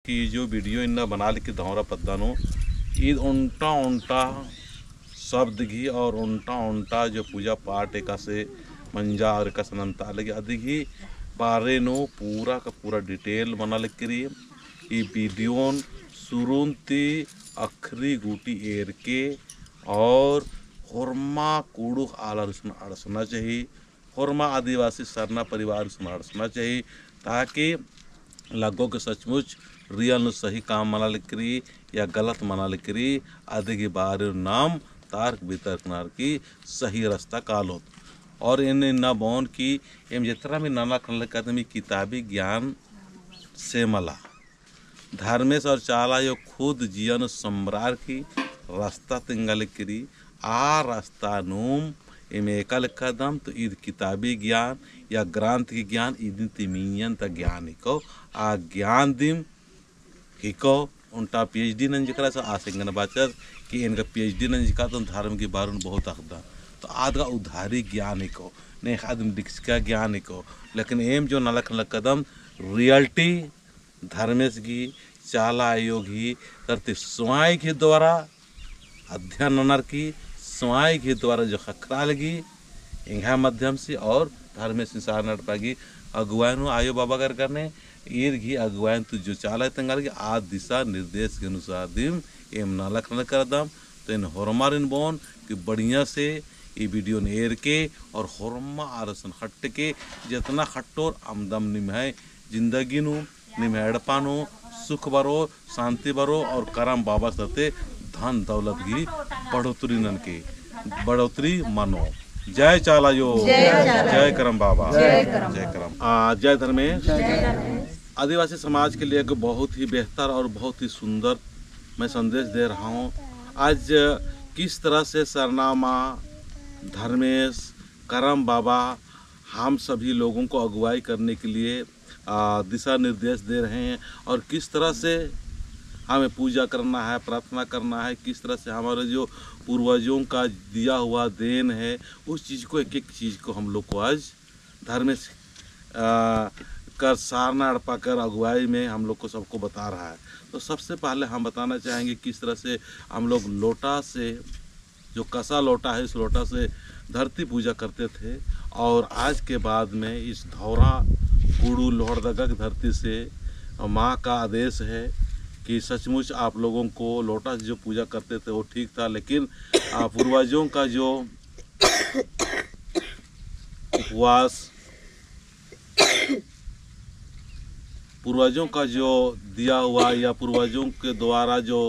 कि जो वीडियो इन्ना बना लिखी धौरा पद्दानो ईद उल्टा उल्टा शब्द घी और उल्टा उल्टा जो पूजा पाठ एक से मंजा और एक संता लगे अधिक ही बारे नो पूरा का पूरा डिटेल बना लिख करिए ये वीडियो सुरुंती अखरी गुटी एर के और होरमा कूड़ू आला अड़सना चाहिए होरमा आदिवासी सरना परिवार अड़सना चाहिए ताकि लगो के सचमुच रियल सही काम मना लिख करी या गलत मना लिख करी अधिक बार नाम तार्क वितर्क नार की सही रास्ता कालो और इन न बोन की एम जितना भी नाना खन आदमी किताबी ज्ञान से मला धर्मेश और चाला यो खुद जीवन सम्रार की रास्ता तिंगल करी आ रास्ता नूम एम एकल कदम तो ईद किताबी ज्ञान या ग्रंथ की ज्ञान ईद तिमियन त ज्ञान हिको आ ज्ञान दिम हिको उनका PhD नंजिकरा से आसिंगन बाचर कि इनका PhD नंजिका तो धर्म की बारून बहुत अखदा तो आज का उधारी ज्ञान हिको ने आदमी डिक्स का ज्ञान हिको लेकिन एम जो नलक कदम रियलिटी धर्मेश की चाला योगी करते स्वाई के द्वारा अध्ययन नर की स्वाई के द्वारा जो खखरा लगी इंहा माध्यम से और धर्मेश संसार नट पागी अगुवान आयो बाबा कर करने ईर घी अगुवान तू जो चाला तंगाल की आज दिशा निर्देश के अनुसार दिम एम नालक न कर दम तो इन होरमा इन बोन कि बढ़िया से ये वीडियो एर के और होरमा आरसन हट के जितना खट्टोर आमदम निमह जिंदगी नु निमहड़पानो सुख बरो शांति बरो और करम बाबा सते धन दौलत की बढ़ोतरी नन के बढ़ोतरी मानो जय चाला यो जय करम बाबा जय करम जय धर्मेश आदिवासी समाज के लिए एक बहुत ही बेहतर और बहुत ही सुंदर मैं संदेश दे रहा हूँ। आज किस तरह से सरनामा धर्मेश करम बाबा हम सभी लोगों को अगुवाई करने के लिए दिशा निर्देश दे रहे हैं और किस तरह से हमें पूजा करना है प्रार्थना करना है किस तरह से हमारे जो पूर्वजों का दिया हुआ देन है उस चीज़ को एक एक चीज़ को हम लोग को आज धर्मेश कर सारना अड़पा कर अगुवाई में हम लोग को सबको बता रहा है। तो सबसे पहले हम बताना चाहेंगे किस तरह से हम लोग लोटा से जो कसा लोटा है इस लोटा से धरती पूजा करते थे और आज के बाद में इस धौरा कूड़ू लोहरदगा धरती से माँ का आदेश है कि सचमुच आप लोगों को लोटा से जो पूजा करते थे वो ठीक था लेकिन पूर्वजों का जो उपवास पूर्वजों का जो दिया हुआ या पूर्वजों के द्वारा जो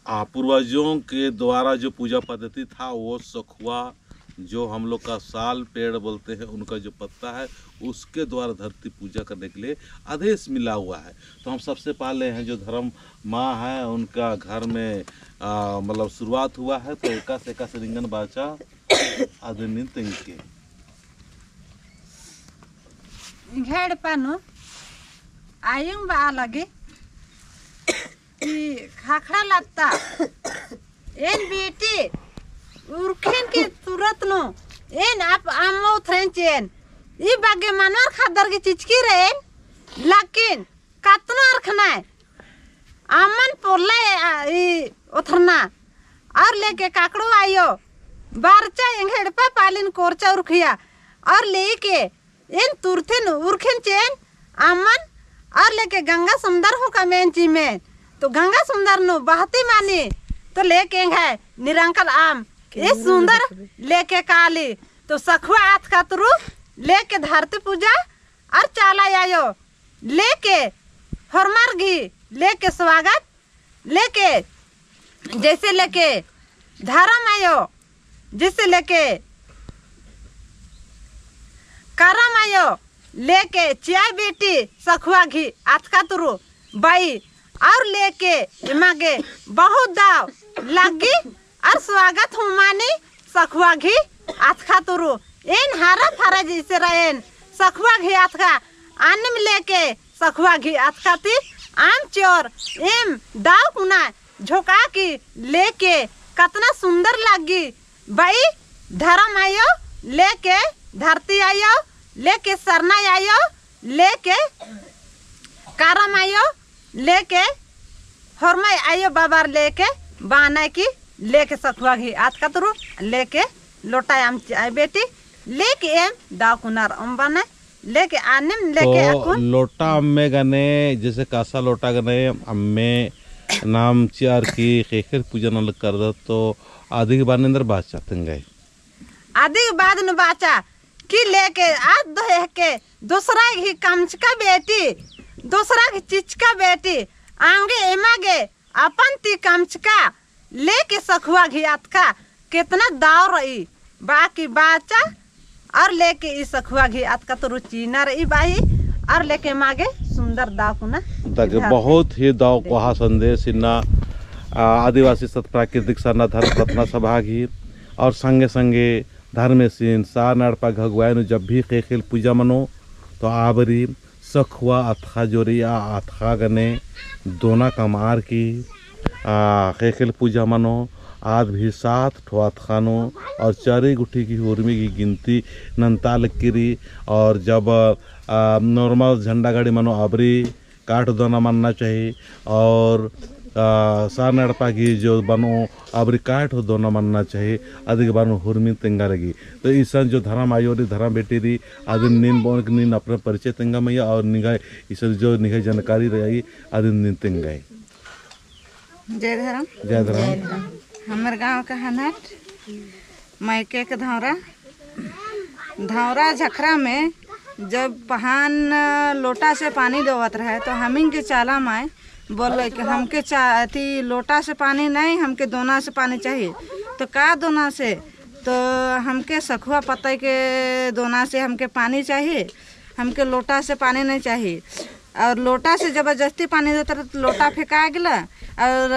पूर्वजों के द्वारा जो पूजा पद्धति था वो सखुआ जो हम लोग का साल पेड़ बोलते हैं उनका जो पत्ता है उसके द्वारा धरती पूजा करने के लिए आदेश मिला हुआ है। तो हम सबसे पहले हैं जो धर्म माँ है उनका घर में मतलब शुरुआत हुआ है तो एका से रिंगन बाचा आदमी के घेड़ पानो आयुंग बा लगे खाखड़ा लगता एन बेटी उर्खेन के तुरंत नो एन आप आमो थ्रेंचेन ई बागे मनर खादर की चिचकी रे लेकिन कतना रखना है आमन पोले ई उथरना और लेके काकड़ो आयो बारचा एंघेड़पा पालिन कोरचा उर्खिया और लेके इन तुरथिन उर्खेन चेन आमन और लेके गंगा सुंदर हो का मेंची में तो गंगा सुंदर नो बहती मानी तो लेके है निरंकल आम इस सुंदर लेके काली तो सखुआ हाथ खातरू लेके धरती पूजा और चाला आयो लेके हरमर घी लेके स्वागत लेके जैसे लेके धर्म आयो जैसे लेके करम आयो लेके चाय बेटी सखुआ घी हाथ खातरू बाई और लेके इमागे बहुत दाव लगी और स्वागत हूँ मानी सखुआ घी आथखा तुरु इन हारा फारा जैसे रहें सखुआ घी आथखा आने में लेके सखुआ घी आथखा थी आम चोर एम दाव कुना झोंका की लेके कितना सुंदर लगी भाई धर्म आयो लेके धरती आयो लेके सरना आयो लेके कारम आयो लेके हरमाई आयो बाबार लेके बाना की लेके सखुआ घी आज कतरू लेके लोटा आम चाय बेटी लेके एम दाकुनार अम बना लेके आने लेके तो लोटा अम्मे गने जैसे कासा लोटा गने अम्मे नाम चार की खेखर पूजन अलग कर दो तो आधी के बाद अंदर बात चाहते हैं आधी के बाद न बाचा कि लेके आज दो के दूसरा ही कमचका बेटी दूसरा की चिचका बेटी आंगे एमागे अपन ती कमचका लेके सखुआ घियात का कितना दाव रही बाकी बाचा और लेके इस सखुआ घियात का तो रुचि न रही बाही और लेके मागे सुंदर दाव कुना बहुत ही दाव कोहा संदेश इन्ना आदिवासी सत प्राकृतिक सन्ना धर्म रत्ना सभा घी और संगे संगे धर्म सीन सा नड़पा घगवायन जब भी खेल पूजा मनो तो आवरी सखुआ अथा जोरिया अथा गने दोना कमार की खेल पूजा मनो आज भी 7 ठोआत खानो और 4 गुठी की उर्मी की गिनती नंताल किरी और जब नॉर्मल झंडा गाड़ी मनो अबरी काट दोना मानना चाहिए और सार नड़पा की जो बनो अबरी काट हो दोना मानना चाहिए अधिक बानो हुरमी तेंगा लगी तो ईसा जो धर्म आयोरी धर्म बेटी री आदि नीन बोन नीन अपने परिचय तेंगा मैया और निगाह ईसा जो निगाह जानकारी रहेगी आदि नीन तेंगा जय धर्म जय धर्म हमारे गांव का हनट मैके के धौरा झखरा में जब पहान लोटा से पानी देवत रहे तो हमिंग के चाला माए बोले कि हमके अथी लोटा से पानी नहीं हमके दोना से पानी चाहिए तो का दोना से तो हमके सखुआ पत्ते के दोना से हमके पानी चाहिए हमके लोटा से पानी नहीं चाहिए और लोटा से जबरदस्ती पानी देता तो लोटा फेंका गया और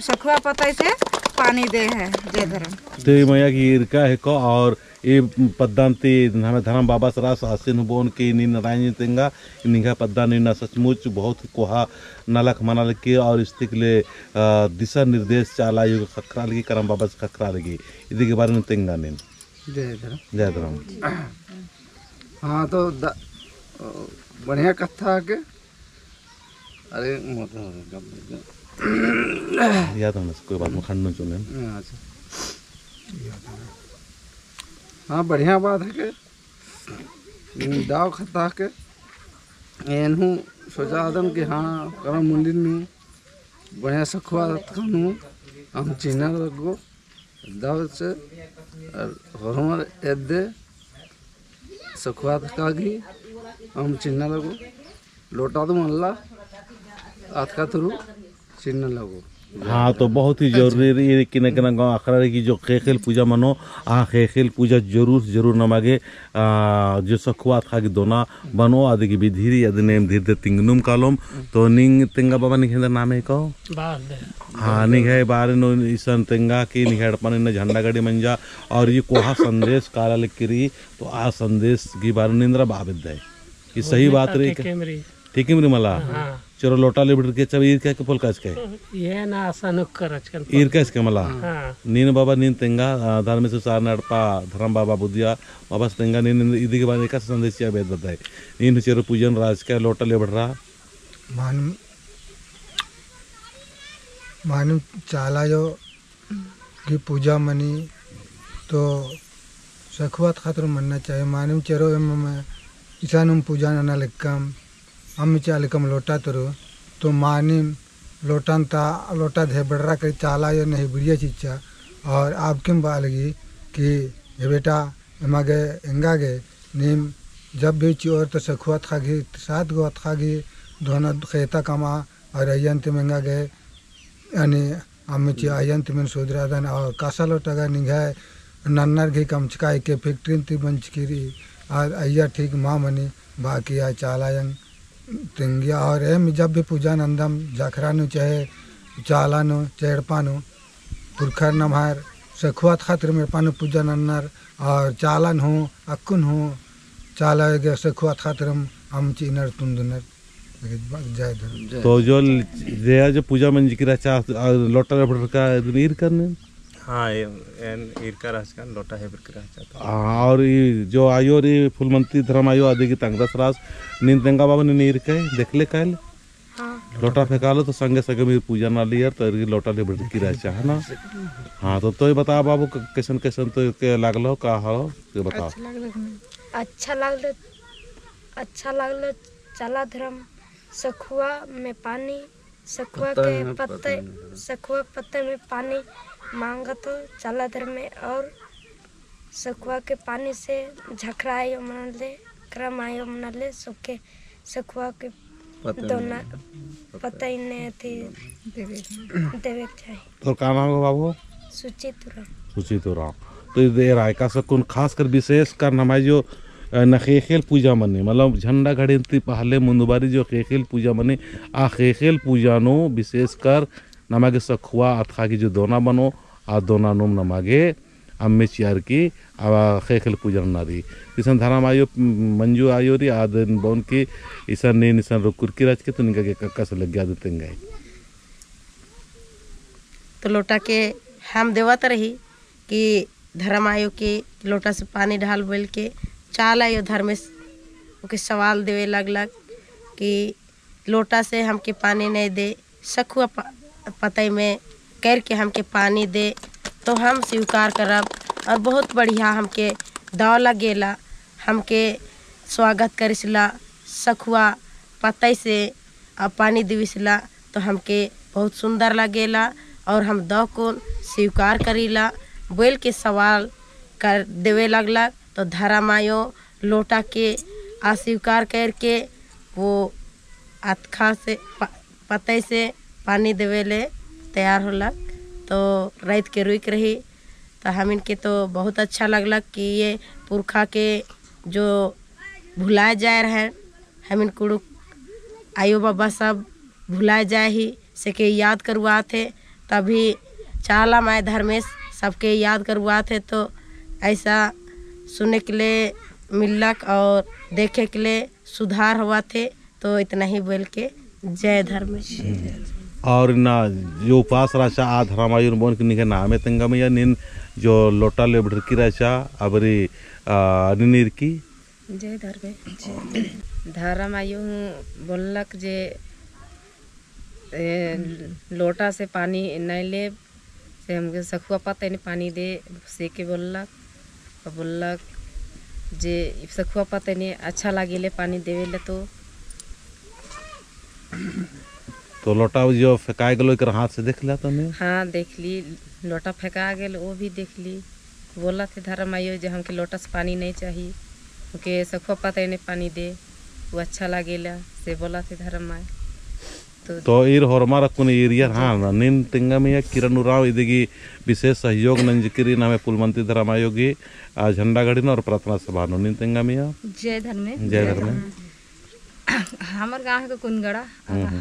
सखुआ पत्ते से पानी दे है जय धर्म देवी मैया की इरका है को और ये पद्दांती हमें धर्म बाबा सरास आसिन बोन के नी नारायण तेंगा निगा पद्दा नीना सचमुच बहुत कोहा नलक मनाल के और स्थिक ले दिशा निर्देश चाला युग खकरा लगी करम बाबा से खकरा लगी इदी के बारे में तेंगा ने जय धर्म जय धर्म। हाँ तो बढ़िया कथा के अरे याद होना कोई बात में खंड चुने अच्छा हाँ बढ़िया बात है के दाव खता के एनहू सोचा आदम कि हाँ करम मंदिर में बढ़िया सखुआ खानू हम चीना लगो दाव से हमारे एदे सखुआ का घी हम चिन्ह लगो लोटा तो मल्ला आज का थ्रू चिन्ह लगो। हाँ तो बहुत ही जरूरी है कि न गाँव अखरा की जो खेल पूजा मनो खेल पूजा जरूर नमागे जो सखुआ था कि दोना बनो आदि की विधि आदि नेम धीरे तिंगनुम कालोम तो निंग तिंगा बाबा निखेंद्र नाम है कहो हाँ निग है बारे नो ईसन तिंगा की निखेड़ पाने न झंडा गाड़ी मंजा और ये कोहा संदेश काला लिखरी तो आ संदेश की बारे निंद्रा बाबिद है ये सही बात रही ठीक है मेरी मला चलो लोटा ले बिड़ के चब ईर के पोल काज के ये ना आसान करच कर ईर के इसके मला नीन बाबा नीन तेंगा धर्म से सार नड़पा धर्म बाबा बुद्धिया बाबा तेंगा नीन इदी के बाद एक संदेश या वेद बताए नीन चेरो पूजन राज के लोटा ले बिड़ रहा मानव चाला जो की पूजा मनी तो सखुआत खातर मनना चाहिए मानव चेरो में ईशानुम पूजा ना लिखम हम चालिकम लोटा तो मानी लोटन ता लोटा धे बड़रा कर चाला ये नहीं बढ़िया चीज़ा और आपके बालगी कि ये बेटा एमागे एंगागे नीम जब भी चोर तो सखुआत खागी 7 गो खागी दोनों खेता कमा और अयंत महंगा गए यानी हम अयंत में सोदरादन और कासा लोटा का निगाह नन्नर घी कमचका के फैक्ट्री ती मंचकिरी और अय्या ठीक माँ मनी बाकी आ चालायंग तिंगिया और एम जब भी पूजा नंदम जाखरानु चाहे चालानु चेड़पानु पुरखर नमहार सखुआत खातिर मेरे पानु पूजा नन्नर और चालन हो अक्कुन हो चाला के सखुआत खातिर हम चीनर तुंदनर जय धर्म। तो जो रेया जो पूजा मंज की रचा लोटा रबड़ का नीर करने हाँ इरका राजकान लोटा है बिरका चाहता और ये जो आयो रे फुलमंती धर्म आयो आदि की तंगदस रास नींद तेंगा बाबा ने नीर के देखले काल लोटा फेंकालो तो संगे संगे मेरी पूजा ना लिया तो लोटा ले बढ़की रह चाह ना। हाँ तो ही बता बाबू कैसन कैसन तो के लागलो का हो ये बताओ। अच्छा लागलो चला धर्म सखुआ में पानी सखुआ के पत्ते में पानी मांगा तो चला धर्म में और सखुआ के पानी से झखरायो मना ले क्रमायो मना ले सुखे सखुआ के दोना पता ही नहीं थी देवे चाहिए। तो का नाम है बाबू? सुचितुराम। तो ये रायका सकुन खास कर विशेष कर नमाज जो नखेखेल पूजा मने मतलब झंडा घड़ी पहले मुंदबारी जो खेखेल पूजा मने आ खेखेल पूजा नो विशेष कर नमागे सखुआ अथवा की जो दोना बनो आ दोना नोम नमागे अम्मे चियार की खेखेल पूजा नारी इसन धराम आयो मंजू आयो री आदन बोन की इसन ने निसन रुकुर की राज के तो निका के कक्का से लग गया देते गए तो लोटा के हम देवत रही कि धर्म आयो के लोटा से पानी ढाल बोल के चाल आयो धर्म के सवाल देवे लग कि लोटा से हमके पानी नहीं दे सखुआ पतई में करके हमके पानी दे तो हम स्वीकार करब और बहुत बढ़िया हमके दाव लगेला हमके स्वागत करिसला सखुआ पतई से अब पानी दिविसला तो हमके बहुत सुंदर लगेला और हम दाव को स्वीकार करीला बोल के सवाल कर देवे लगला तो धर्म आयो लोटा के अस्वीकार करके वो अतखा से पतई से पानी देवे ले तैयार होलक तो रात के रुक रही तो हम इनके तो बहुत अच्छा लगलक कि ये पुरखा के जो भुलाए जाए रहे हम इनको आयो बाबा सब भुलाए जाए ही से के याद करवाते तभी चाला माए धर्मेश सबके याद करवाते तो ऐसा सुनने के लिए मिलक और देखे के लिए सुधार हुआ थे तो इतना ही बोल के जय धर्मेश। और ना जो उपास राशा आ धरामायुर बोन के निके नामे तंगा में या निन जो लोटा ले बढ़की राशा अबरी निनीर की जय धर्मेश धरामायु बोलक जे लोटा से पानी नहीं ले से हमके सखुआ पता नहीं पानी दे से के बोलक जे सखुआ पता नहीं अच्छा लगे ले पानी देवे ले तो लोटा जो फेंकाए गलो एक हाथ से देख लिया तुमने? हाँ देख ली लोटा फेंका गया वो भी देख ली बोला थे धर्म आयो जो हमके लोटा से पानी नहीं चाहिए उनके सखुआ पता नहीं पानी दे वो अच्छा लगेला से बोला थे धर्म आए तो इर होरमा कुन एरिया हाँ निन तिंगा में या किरण उराव इदिगी विशेष सहयोग नंजकिरी नामे पुलमंती धर्म आयोगी झंडा गढ़ी और प्रार्थना सभा नो निन तिंगा में या जय धर्म हमार गाँव है कुनगड़ा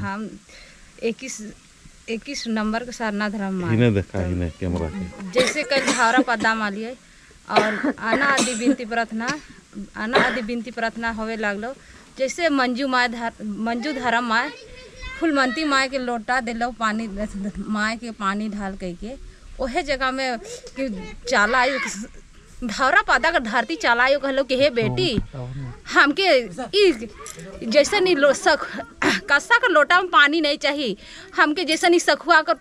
हम 21 नंबर के सरना धर्म हिने देखा हिने कैमरा के जैसे कल धावरा पद्दा मालिए और आना आदि बिनती प्रार्थना होवे लागलो जैसे मंजू धर्म माए फुलमंती माए के लोटा दिलो पानी माए के पानी ढाल के ओहे जगह में कि चाला धावरा पादा का धरती चलायो कहलो कि हे बेटी हमके जैसे नहीं कस्सा का लोटा में पानी नहीं चाहिए हमके जैसे नहीं सखुआ कर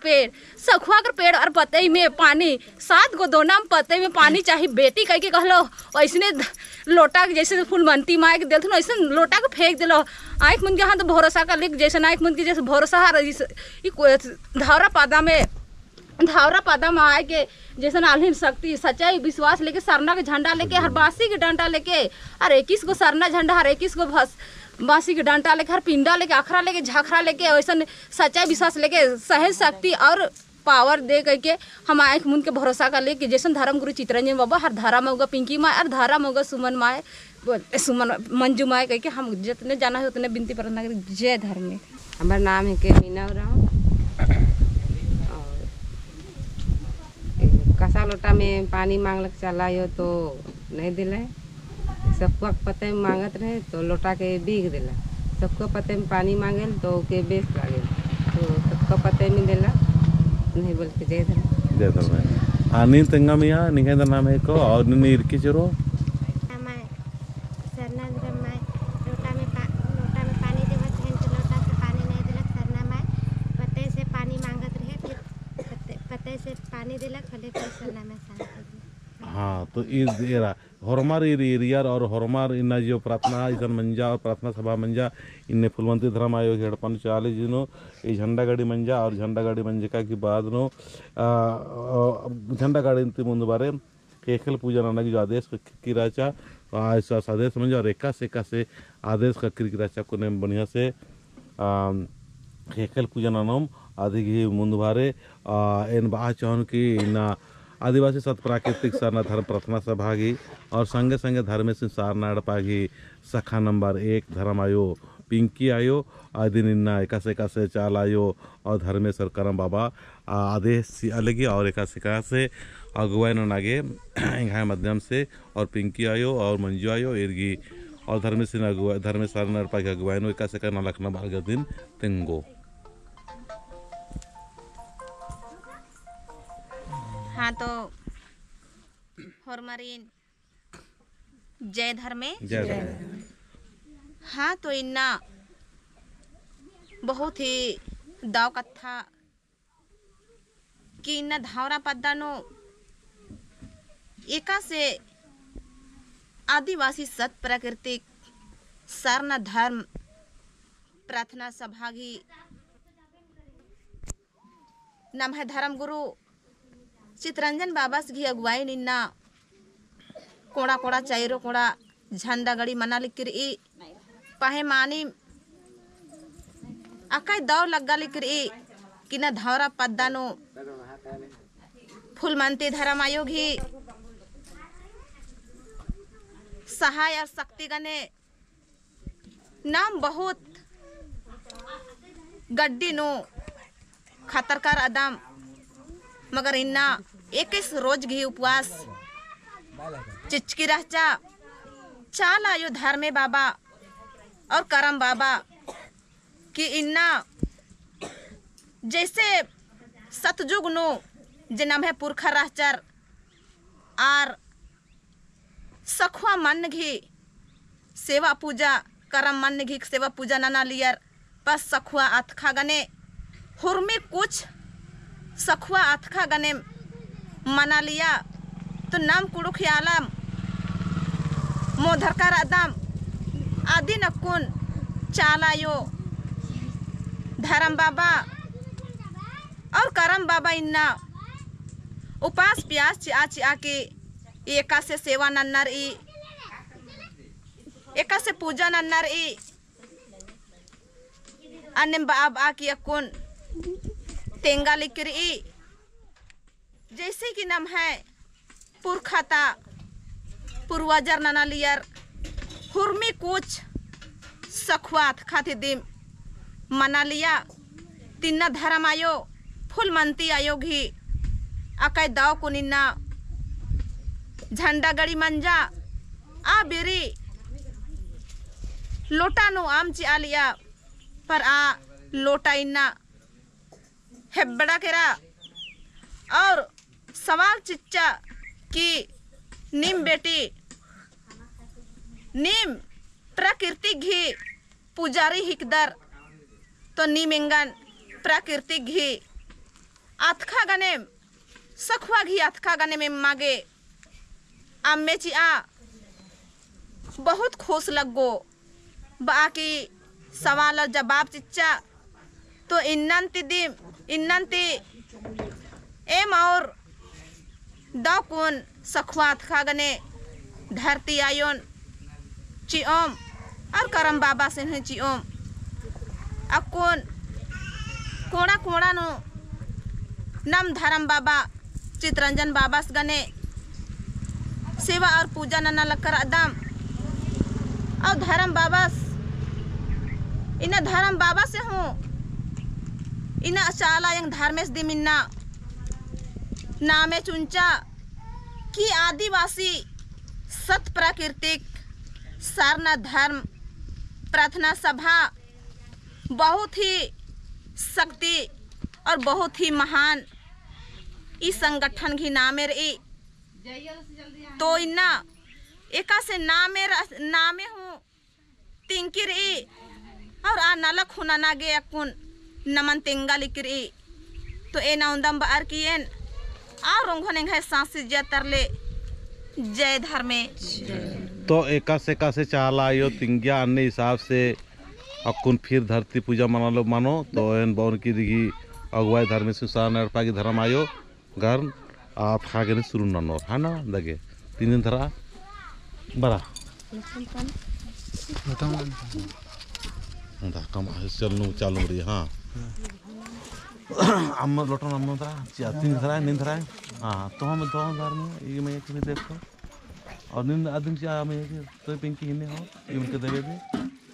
पेड़ और पतई में पानी 7 गो दोना में पतई में पानी चाहिए बेटी कह के कहलो ऐसने लोटा जैसे फुलमंती माए के दिल ऐसे लोटा को फेंक दिलो आँख मुन के हाँ तो भरोसा कर लिख जैसे आँख मुन के जैसे भरोसा धावरा पादा में आए के जैसे आल्हीन शक्ति सच्चाई विश्वास लेके सरना के झंडा लेके हर बासी के डंडा लेके हर 21 गो सरना झंडा हर 21 गो बासी के डंडा लेके हर पिंडा लेके अखरा लेके झखरा लेके ऐसा सच्चाई विश्वास लेके सहज शक्ति और पावर दे करके हम आँख मुन के भरोसा कर ले कि जैसे धर्म गुरु चितरंजन बाबा हर धारा में होगा पिंकी माए और धारा में होगा सुमन मंजू माए कह के हम जितने जाना है उतने बिनती प्रार्थना कर जय धर्म। हमारा नाम है के मीना राव कसा लोटा में पानी मांगलक चलायो तो नहीं दिला सखुआ पते में मांगत रहे तो लोटा के बीग दिला सखुआ पते में पानी मांगल तो के बेच लागे तो सखुआ पते में दिला नहीं बोल के जय धर्म। नी तेंगामिया निगे नाम है को और नीर की चरो हाँ तो इरा हरमार एरिया और हरमार इन जो प्रार्थना इधर मंजा और प्रार्थना सभा मंजा इन्हें फुलवंती धर्म आयोग हेडपन चाली जिनो ये झंडा गाड़ी मंजा और झंडा गाड़ी मंजिका की बाद नो झंडा गाड़ी इंति मुंद बारे केकल पूजा नाना की जो आदेश की राचा आदेश मंजा और एका से आदेश की राचा को ने बढ़िया से केकल पूजा नानम आदि की मुंद बारे इन बाह चौन की ना आदिवासी सत प्राकृतिक सारना धर्म प्रार्थना सभा की और संगे संगे धर्म से सारना अड़पागी सखा नंबर 1 धर्म आयो पिंकी आयो आदि निन्ना एकासे चाल आयो और धर्मेश्वर करम बाबा आदेश अलगी और एकासे से अगुवाई नागे इंघा माध्यम से और पिंकी आयो और मंजू आयो इर्गी और धर्मेश्वर अगुवाई धर्मेश्वर अड़पागी अगुवाई नो एकासे ना लखना बारह दिन तेंगो। हाँ तो हमारी जय धर्मे हाँ तो इन्ना बहुत ही दाव कथा कि इन्ना धावरा पद्दानो एका से आदिवासी सत प्राकृतिक सारना धर्म प्रार्थना सभा की नाम है धर्म गुरु चितरंजन बाबा की अगुवाई निन्ना कोड़ा कोड़ा चाइरो कोड़ा झंडा गड़ी मना लिखकर ई पाहे मानी अकाई दाव लग्गा लिखकर ई कि न धौरा पद्दानो फुलमंती धर्म आयोग ही सहाय और शक्ति गने नाम बहुत गड्डी नो खतरकार अदम मगर इन्ना 21 रोज घी उपवास चिचकी रहचा चाल आयो धर्मे बाबा और करम बाबा कि इन्ना जैसे सतयुग नो जन्म है पुरखा रहचर आर सखुआ मन घी सेवा पूजा करम मन घी सेवा पूजा नना लियर बस सखुआ अथखा गने हुरमी कुछ सखुआ अथखा गने मना लिया तो नाम कुड़ू ख्यालम मोधरकार अदम आदि नकुन चालायो धर्म बाबा और करम बाबा इन्ना उपास प्यास चिया चिया के एका से सेवा नन्नर ई एका से पूजा नन्नर ई अन्य बाब आ की अकुन तेंगा लिकर ई जैसे कि नाम है पुरखाता पूर्वजर नना लियर हुरमी कुछ सखुआत खाते दिम मना लिया तिन्ना धर्म आयो फुलमंती आयोग ही अकय दाव को निन्ना झंडा गड़ी मंजा आ बेरी लोटा नो आम ची आलिया पर आ लोटा इन्ना हेबड़ा केरा और सवाल चिच्चा कि नीम बेटी नीम प्राकृतिक घी पुजारी हिकदर तो नीम इंगन प्राकृतिक घी अथखा गने सखुआ घी अथखा गने में मागे आमे ची आ बहुत खुश लगो बाकी सवाल और जवाब चिच्चा तो इन्नंती दिम इन्नंती एम और दाकुन सखुआत खागने धरती आयोन चिओम और करम बाबा से नहीं चिओम अकुन कोड़ा कोड़ा नो नम धर्म बाबा चितरंजन बाबा गने सेवा और पूजा नना लकर अदम और धर्म बाबा इना धर्म बाबा से हूँ इना चाला यंग धर्मेश दिमिन्ना नामे चुंचा कि आदिवासी सत प्राकृतिक सारना धर्म प्रार्थना सभा बहुत ही शक्ति और बहुत ही महान ई संगठन घी नामे रे तो इन्ना एका से नामे हूँ तिंकी रे और आ नलक हुना ना गे अकुन नमन तेंगा लिख रे तो ए नौंदम बार किएन और रोंघने घे सांसी जतरले जय धर्मे तो एका से चाला आयो तिंगिया अन्य हिसाब से अकुन फिर धरती पूजा मना लो मानो तो एन बौन की दिगी अगुवाई धर्म सुसार नरपा की धर्म आयो घर आप खागे शुरू ननो है ना दगे 3 दिन धरा बरा कम चलनु चालू रही हाँ अम्म लोटन अम्म धरा 3 धरा नींद धरा हाँ तो हम दो घर में ये मैं एक देखो और नींद आदमी से मैं तो पिंकी हिने हो ये उनके देवे दे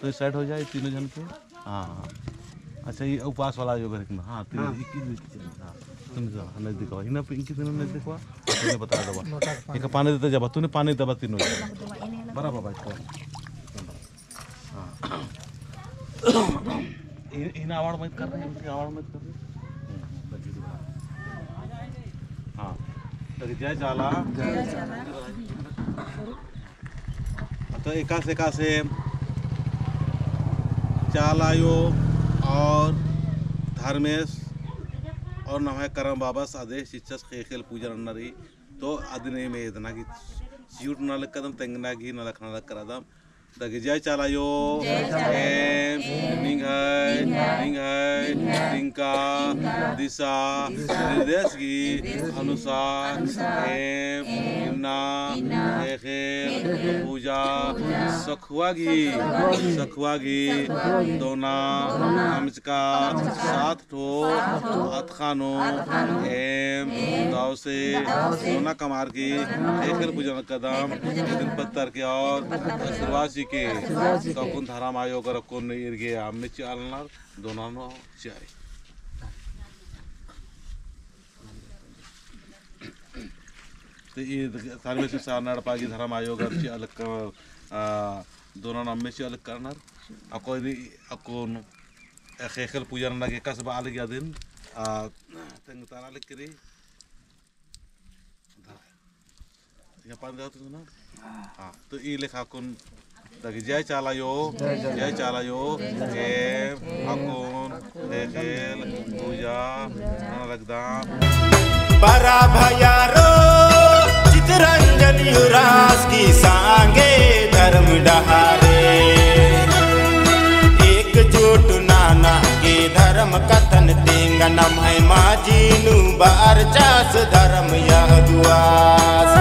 तो सेट हो जाए तीनों जन के हाँ अच्छा ये उपवास वाला योग है हाँ तीनों हाँ तुम जाओ नजदीक हो हिना पिंकी तीनों नजदीक हुआ तूने बता दबा एक पानी देते जब तूने पानी दबा तीनों बराबर बात को हाँ इन आवाज मत कर रहे हैं उनकी आवाज मत कर रहे हाँ तो जय चाला तो एका से चालायो और धर्मेश और नमः करम बाबस आदेश शिक्षक खेल पूजा नरी तो अदने में इतना की सीट न लग कदम तेंगना की न लखना लग करादम दगे जय चालायो निंग है निंका दिशा निर्देश की अनुसार इन्ना पूजा सखुआ की दोना हमचका 7 ठो अतखानो एम दाव से दोना कमार की खेल पूजा कदम दिन पत्थर के और आशीर्वाद के तकुन धर्म आयोग रखुन इर्गे आमने चालना दोनों चाय तो ये सारे से सारनाड़ पागी धर्म आयोग अच्छी अलग दोनों नाम से अलग करना अकोन खेल पूजा ना के कसबा अलग या दिन तंग तारा लिख करी या पान जाओ तो ना हाँ तो ये लिखा कौन ताकि जय चालायो अकोन खेल पूजा रखदा बरा भयारो चितरंजन युरास की सांगे धर्म डहारे एकजुट नाना के धर्म कथन तेंगा नम है माजीनु बार चास धर्म यह दुआस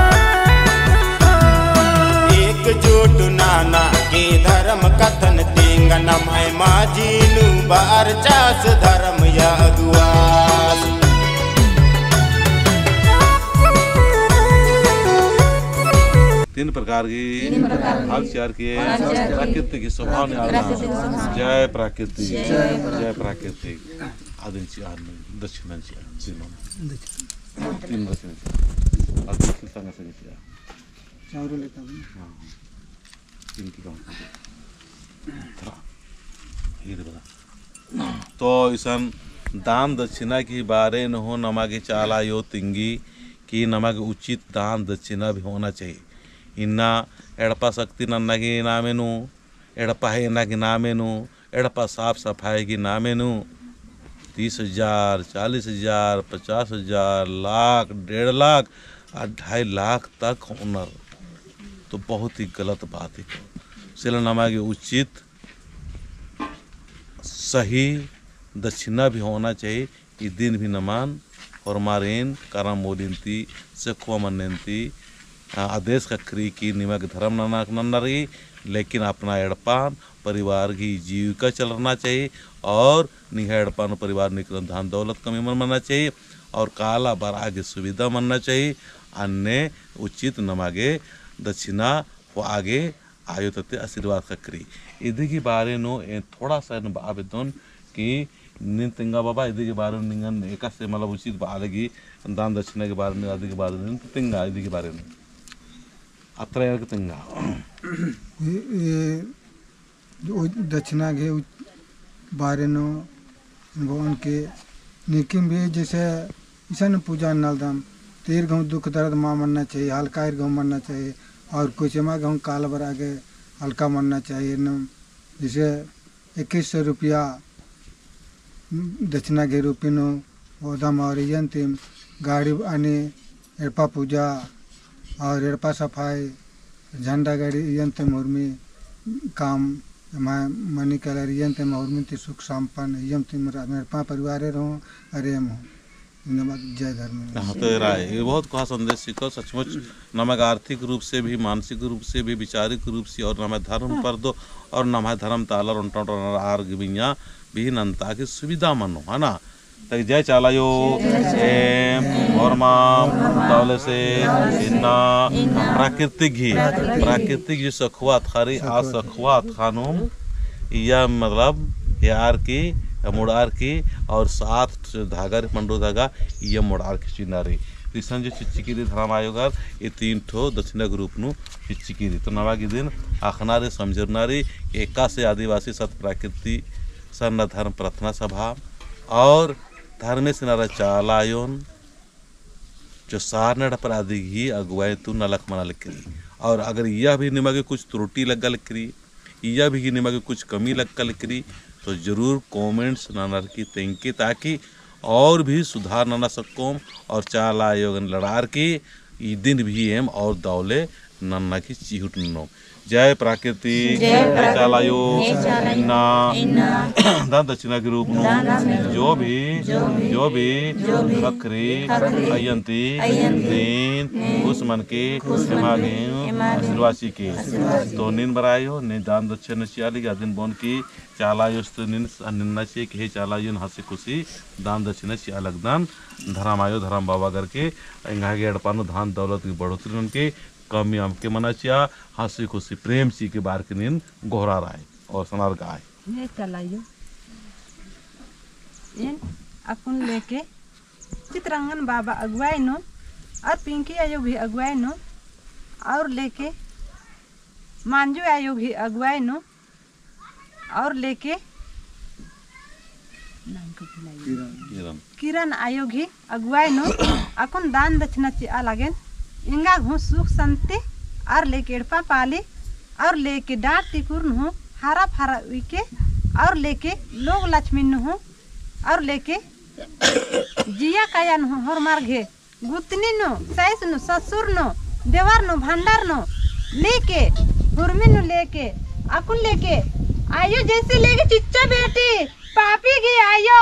एकजुट नाना के धर्म कथन तेंगा नम है माजीनु बार चास धर्म यह दुआस 3 प्रकार की हर चार की प्राकृतिक की स्वभाव ने आना जय प्राकृतिक आदिंची आदमी दक्षिणांची तीनों 3 दक्षिण और दक्षिण संग से किया चारों लेता हूं हां 3 की काम ये बता तो इसन दान दक्षिणा की बारे न हो नमा की चाला यो तिंगी की नमा के उचित दान दक्षिणा भी होना चाहिए इन्ना एड़पा शक्ति नन्ना की नामेनु एड़पा है इन्ना की नामेनु एड़पा साफ सफाई की नामेनु 30,000 40,000 50,000 लाख 1.5 लाख 2.5 लाख तक हुनर तो बहुत ही गलत बात है सिलनामा के उचित सही दक्षिणा भी होना चाहिए ये दिन भी नमान और मारेन करम मोलिनती सखुआ मनती आदेश करी की निमक धर्म नन्ना रही लेकिन अपना एड़पान परिवार की जीविका चलना चाहिए और निहा एड़पान परिवार निकल धन दौलत कमी मनना चाहिए और काला बार आगे सुविधा मनना चाहिए अन्य उचित नमागे दक्षिणा वो आगे आयो तथे आशीर्वाद करी इधर के बारे नो थोड़ा सा आवेदन कि निंगा बाबा इधर के बारे में निंगन एक से मतलब उचित बालगी दान दक्षिणा के बारे में आदि के बारे में तिंगा इधर के बारे में अत्र तिंगा जो दक्षिणा के बारे नो भगवान के लेकिन भी जैसे ईसान पूजा नलदम तीर गाँव दुख दर्द माँ मनना चाहिए, हल्का गाँव मनना चाहिए और कुछ माँ गाँव काल बर आगे हल्का मनना चाहिए न। जैसे 2100 रुपया दक्षिणा के रूपिन ओदम और यंतिम गाड़ी आने एड़पा पूजा और एड़पा सफाई झंडा गाड़ी यंतिम उर्मी काम मनी कलर यंतिम उर्मी ते सुख संपन्न यंतिम एड़पा परिवार रहो अरे हम धन्यवाद। जय धर्म। हाँ तो राय ये बहुत कहा संदेश सीखो सचमुच नमक आर्थिक रूप से भी, मानसिक रूप से भी, विचारिक रूप से और नमक धर्म पर दो और नमक धर्म तालर उन्टा आर्ग बिया भी नंता की सुविधा मनो है ना। तक जय चालायो और माम तावले से इन्ना प्राकृतिक जो सखवात खारी आ सखवात खानूम यह मतलब यार की मुड़ार की और 7 धागा पंडो धागा ये मुड़ार की चिनारी रिसन जो चिचिकिरी धर्म आयोग ये 3 ठो दक्षिण ग्रुप नु चिचिकिरी तो नवा के दिन आखनारे समझनारी एका से आदिवासी सत प्राकृति सन्न धर्म प्रार्थना सभा और धर्मे से नारा चालायोन जो सार नड़ पर आदि ही अगुवाई तू नलक मना लिखरी और अगर यह भी निमा के कुछ त्रुटि लगा लिखरी यह भी निमा के कुछ कमी लगा लिखरी तो जरूर कमेंट्स नाना की तेंके ताकि और भी सुधार नाना सकोम और चाला आयोग लड़ार की ई दिन भी एम और दौले नन्ना की चिहुट नो। जय प्रकृति जय चालायो इन्ना दक्षिणा के रूप जो भी बकरी अयंती दीन उस मन के आशीर्वासी के तो निन बरायो ने दान दक्षिण चियाली का दिन बोन की चालायो निन्ना चाहिए कि हे चालायो हंसी खुशी दान दक्षिण चिया लगदान धर्म आयो धर्म बाबा करके इंगा के अड़पानो धान दौलत की बढ़ोतरी उनके कमी हमके मना चिया हंसी खुशी प्रेम सी के बार के नींद गोहरा राय और सनार गाय ये चलाइयो इन अकुन लेके चित्रंगन बाबा अगुवाई नो और पिंकी आयो भी अगुवाई नो और लेके मांजू आयो भी अगुवाई नो और लेके किरण आयो भी अगुवाई नो अकुन दान दक्षिणा चिया लागेन इंगा घूस सुख संति और लेके एड़पा पाली और लेके डांट टिकुर नु हारा फारा उइके और लेके लोग लक्ष्मी नु और लेके जिया काया नु हर मार घे गुतनी नु सैस नु ससुर नु देवर नु भंडार नु लेके हुरमी नु लेके अकुन लेके आयो जैसे लेके चिच्चा बेटी पापी की आयो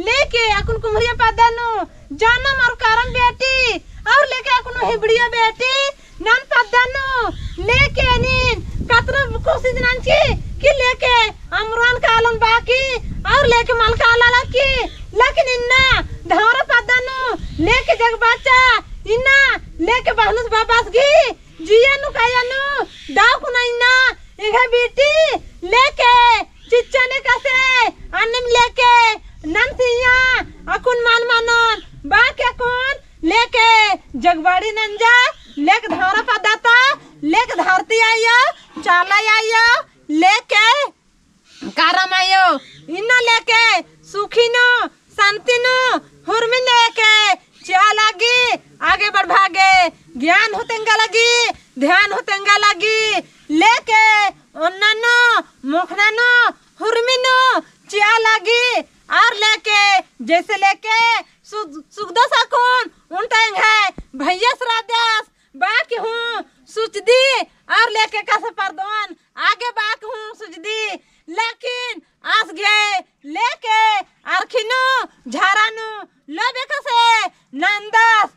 लेके अकुन कुमरिया पादा नु जानम और करम बेटी और लेके अकुन हिबड़िया बेटी नन पादा नु लेके नीन कतरो कोशिश नन की लेके अमरान कालन बाकी और लेके मलका लाला की लेकिन इन्ना धारा पादा नु लेके जग बच्चा इन्ना लेके बहनुस बाबास की जिया नु काया नु दाव कुना इन्ना एगा बेटी लेके चिच्चा ने कसे अन्नम लेके नंसिया अकुन मान मानन बाके कौन लेके जगवाड़ी नंजा लेके धारा पदाता लेके धरती आयो चाला आयो लेके कारम आयो इन्ना लेके सुखी नो शांति नो हुरमी लेके चा लगी आगे बढ़ भागे ज्ञान होतेंगा लगी ध्यान होतेंगा लगी लेके ओन्नानो मुखनानो हुरमी नो चा लगी और लेके जैसे लेके सुखदो सकुन उनटेंग है भैया श्राद्यास बाकी हूँ सुचदी और लेके कैसे परदोन आगे बाकी हूँ सुचदी लेकिन आस गए लेके आरखिनो झारानु लबे कैसे नंदास